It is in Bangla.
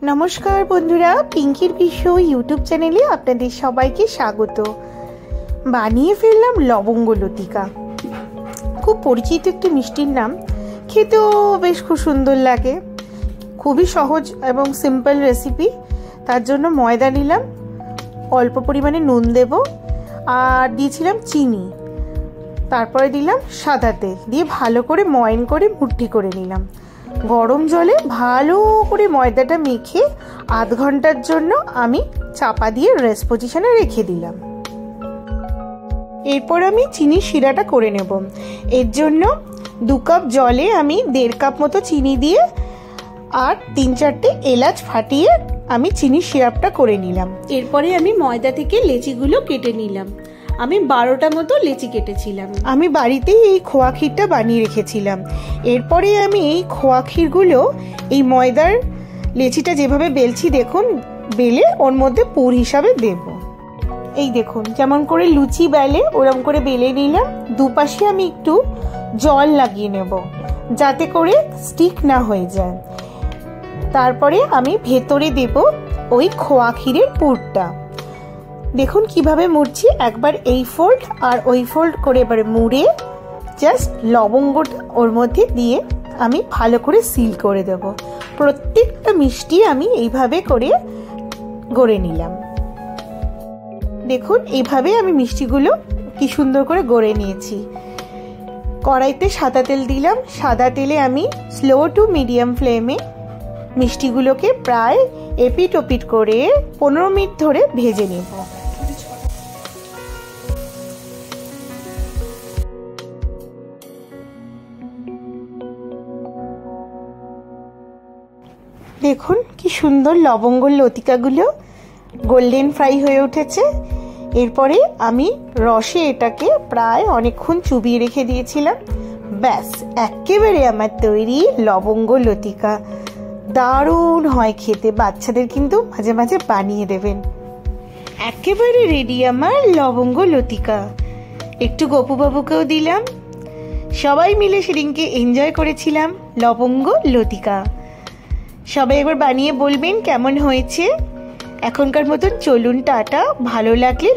নমস্কার বন্ধুরা, পিঙ্কির বিশ্ব ইউটিউব চ্যানেলে আপনাদের সবাইকে স্বাগত। বানিয়ে ফেললাম লবঙ্গ লতিকা। খুব পরিচিত একটি মিষ্টির নাম, খেতেও বেশ খুব সুন্দর লাগে। খুবই সহজ এবং সিম্পল রেসিপি। তার জন্য ময়দা নিলাম, অল্প পরিমাণে নুন দেব, আর দিয়েছিলাম চিনি, তারপরে দিলাম সাদা তেল দিয়ে ভালো করে ময়ন করে মুঠি করে নিলাম। গরম জলে ভালো করে ময়দাটা মেখে আধ ঘন্টার জন্য আমি চাপা দিয়ে রেস্ট পজিশনে রেখে দিলাম। এরপর আমি চিনির শিরাটা করে নেব। এর জন্য 2 কাপ জলে আমি 1.5 কাপ মতো চিনি দিয়ে আর 3-4টে এলাচ ফাটিয়ে আমি চিনির সিরাপটা করে নিলাম। এরপরে আমি ময়দা থেকে লেচিগুলো কেটে নিলাম। আমি 12টা মতো লেচি কেটেছিলাম। আমি বাড়িতেই এই খোয়া ক্ষীরটা বানিয়ে রেখেছিলাম। এরপরে আমি এই খোয়া ক্ষীরগুলো এই ময়দার লেচিটা যেভাবে বেলছি দেখুন, বেলে ওর মধ্যে পুর হিসাবে দেব। এই দেখুন যেমন করে লুচি বেলে ওরকম করে বেলে নিলাম। দুপাশে আমি একটু জল লাগিয়ে নেব যাতে করে স্টিক না হয়ে যায়। তারপরে আমি ভেতরে দেব ওই খোয়া ক্ষীরের পুরটা। দেখুন কিভাবে মুড়ছি, একবার এই ফোল্ড আর ওই ফোল্ড করে এবারে মুড়ে জাস্ট লবঙ্গটা ওর মধ্যে দিয়ে আমি ভালো করে সিল করে দেব। প্রত্যেকটা মিষ্টি আমি এইভাবে করে গড়ে নিলাম। দেখুন এইভাবে আমি মিষ্টিগুলো কি সুন্দর করে গড়ে নিয়েছি। কড়াইতে সাদা তেল দিলাম। সাদা তেলে আমি স্লো টু মিডিয়াম ফ্লেমে মিষ্টিগুলোকে প্রায় এপিট ওপিট করে 15 মিনিট ধরে ভেজে নেব। দেখুন কি সুন্দর লবঙ্গ লতিকাগুলো গোল্ডেন ফ্রাই হয়ে উঠেছে। এরপরে আমি রসে এটাকে প্রায় অনেকক্ষণ চুবিয়ে রেখে দিয়েছিলাম। ব্যাস একেবারে আমার তৈরি লবঙ্গ লতিকা। দারুণ হয় খেতে, বাচ্চাদের কিন্তু মাঝে মাঝে বানিয়ে দেবেন। একেবারে রেডি আমার লবঙ্গ লতিকা। একটু গপুবাবুকেও দিলাম। সবাই মিলে সেদিনকে এনজয় করেছিলাম লবঙ্গ লতিকা। সবাই একবার বানিয়ে বলবেন কেমন হয়েছে। এখনকার মতন চলুন টাটা। ভালো লাগলে